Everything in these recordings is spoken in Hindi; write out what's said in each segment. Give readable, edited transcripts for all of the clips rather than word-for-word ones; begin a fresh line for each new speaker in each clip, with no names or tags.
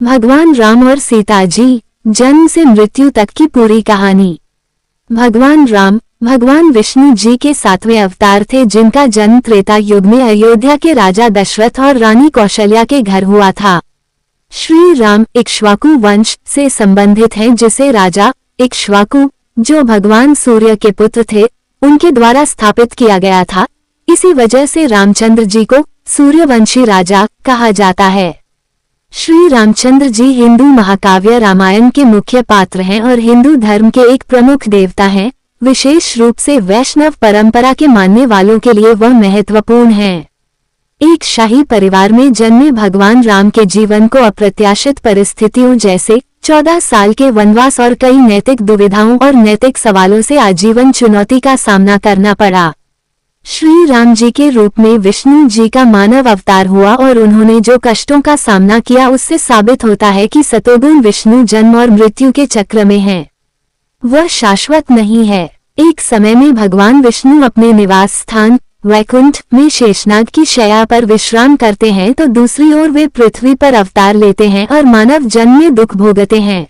भगवान राम और सीता जी, जन्म से मृत्यु तक की पूरी कहानी। भगवान राम भगवान विष्णु जी के 7वें अवतार थे, जिनका जन्म त्रेता युग में अयोध्या के राजा दशरथ और रानी कौशल्या के घर हुआ था। श्री राम इक्ष्वाकु वंश से संबंधित हैं, जिसे राजा इक्ष्वाकु, जो भगवान सूर्य के पुत्र थे, उनके द्वारा स्थापित किया गया था। इसी वजह से रामचंद्र जी को सूर्यवंशी राजा कहा जाता है। श्री रामचंद्र जी हिंदू महाकाव्य रामायण के मुख्य पात्र हैं और हिंदू धर्म के एक प्रमुख देवता हैं। विशेष रूप से वैष्णव परंपरा के मानने वालों के लिए वह महत्वपूर्ण हैं। एक शाही परिवार में जन्मे भगवान राम के जीवन को अप्रत्याशित परिस्थितियों जैसे 14 साल के वनवास और कई नैतिक दुविधाओं और नैतिक सवालों से आजीवन चुनौती का सामना करना पड़ा। श्री राम जी के रूप में विष्णु जी का मानव अवतार हुआ और उन्होंने जो कष्टों का सामना किया, उससे साबित होता है कि सतोगुण विष्णु जन्म और मृत्यु के चक्र में है, वह शाश्वत नहीं है। एक समय में भगवान विष्णु अपने निवास स्थान वैकुंठ में शेषनाग की शैया पर विश्राम करते हैं, तो दूसरी ओर वे पृथ्वी पर अवतार लेते हैं और मानव जन्म में दुख भोगते हैं।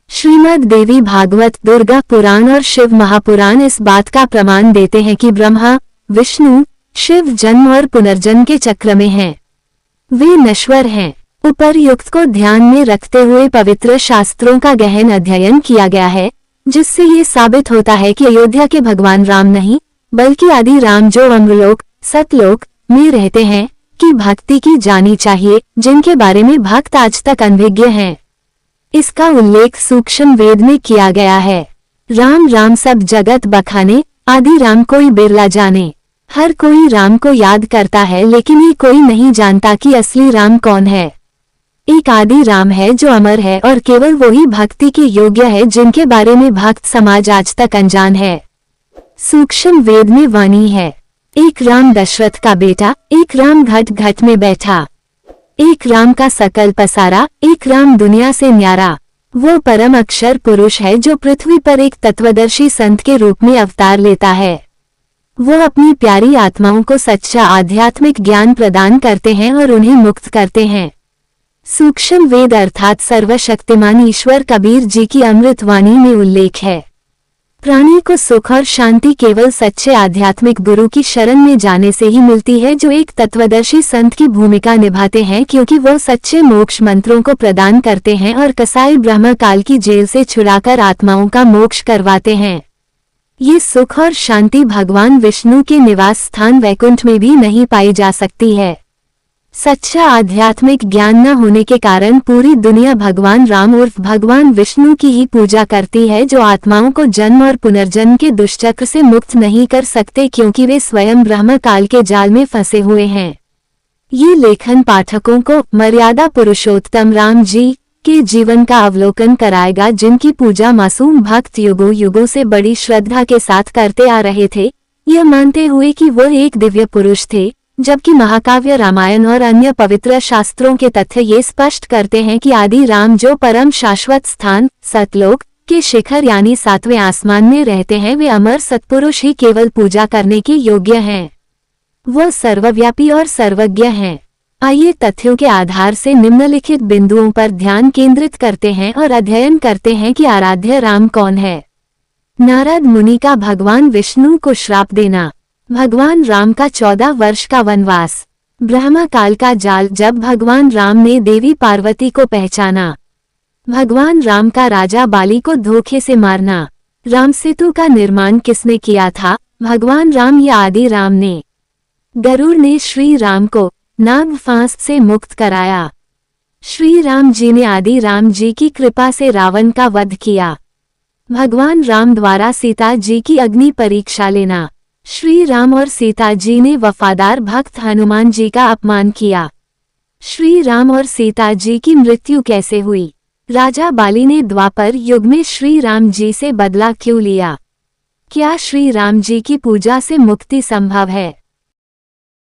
श्रीमद् देवी भागवत, दुर्गा पुराण और शिव महापुराण इस बात का प्रमाण देते हैं कि ब्रह्मा विष्णु शिव जन्म और पुनर्जन्म के चक्र में हैं। वे नश्वर हैं। उपर्युक्त को ध्यान में रखते हुए पवित्र शास्त्रों का गहन अध्ययन किया गया है, जिससे ये साबित होता है कि अयोध्या के भगवान राम नहीं, बल्कि आदि राम जो अमरलोक सतलोक में रहते हैं, की भक्ति की जानी चाहिए, जिनके बारे में भक्त आज तक अनभिज्ञ हैं। इसका उल्लेख सूक्ष्म वेद में किया गया है। राम राम सब जगत बखाने, आदि राम कोई बिरला जाने। हर कोई राम को याद करता है, लेकिन ये कोई नहीं जानता कि असली राम कौन है। एक आदि राम है जो अमर है और केवल वही भक्ति के योग्य है, जिनके बारे में भक्त समाज आज तक अनजान है। सूक्ष्म वेद में वाणी है, एक राम दशरथ का बेटा, एक राम घट घट में बैठा, एक राम का सकल पसारा, एक राम दुनिया से न्यारा। वो परम अक्षर पुरुष है जो पृथ्वी पर एक तत्वदर्शी संत के रूप में अवतार लेता है। वो अपनी प्यारी आत्माओं को सच्चा आध्यात्मिक ज्ञान प्रदान करते हैं और उन्हें मुक्त करते हैं। सूक्ष्म वेद अर्थात सर्वशक्तिमान ईश्वर कबीर जी की अमृत वाणी में उल्लेख है, प्राणी को सुख और शांति केवल सच्चे आध्यात्मिक गुरु की शरण में जाने से ही मिलती है, जो एक तत्वदर्शी संत की भूमिका निभाते हैं, क्योंकि वो सच्चे मोक्ष मंत्रों को प्रदान करते हैं और कसाई ब्रह्म काल की जेल से छुड़ाकर आत्माओं का मोक्ष करवाते हैं। ये सुख और शांति भगवान विष्णु के निवास स्थान वैकुंठ में भी नहीं पाई जा सकती है। सच्चा आध्यात्मिक ज्ञान न होने के कारण पूरी दुनिया भगवान राम उर्फ भगवान विष्णु की ही पूजा करती है, जो आत्माओं को जन्म और पुनर्जन्म के दुष्चक्र से मुक्त नहीं कर सकते, क्योंकि वे स्वयं ब्रह्म काल के जाल में फंसे हुए हैं। ये लेखन पाठकों को मर्यादा पुरुषोत्तम राम जी के जीवन का अवलोकन कराएगा, जिनकी पूजा मासूम भक्त युगों युगों से बड़ी श्रद्धा के साथ करते आ रहे थे, यह मानते हुए कि वह एक दिव्य पुरुष थे। जबकि महाकाव्य रामायण और अन्य पवित्र शास्त्रों के तथ्य ये स्पष्ट करते हैं कि आदि राम जो परम शाश्वत स्थान सतलोक के शिखर यानी 7वें आसमान में रहते हैं, वे अमर सत्पुरुष ही केवल पूजा करने के योग्य हैं। वह सर्वव्यापी और सर्वज्ञ हैं। आइए तथ्यों के आधार से निम्नलिखित बिंदुओं पर ध्यान केंद्रित करते हैं और अध्ययन करते हैं कि आराध्य राम कौन है। नारद मुनि का भगवान विष्णु को श्राप देना, भगवान राम का 14 वर्ष का वनवास, ब्रह्म काल का जाल जब भगवान राम ने देवी पार्वती को पहचाना, भगवान राम का राजा बाली को धोखे से मारना, राम सेतु का निर्माण किसने किया था, भगवान राम या आदि राम ने। गरुड़ ने श्री राम को नाग फांस से मुक्त कराया। श्री राम जी ने आदि राम जी की कृपा से रावण का वध किया। भगवान राम द्वारा सीता जी की अग्नि परीक्षा लेना, श्री राम और सीता जी ने वफादार भक्त हनुमान जी का अपमान किया। श्री राम और सीता जी की मृत्यु कैसे हुई, राजा बाली ने द्वापर युग में श्री राम जी से बदला क्यों लिया, क्या श्री राम जी की पूजा से मुक्ति संभव है।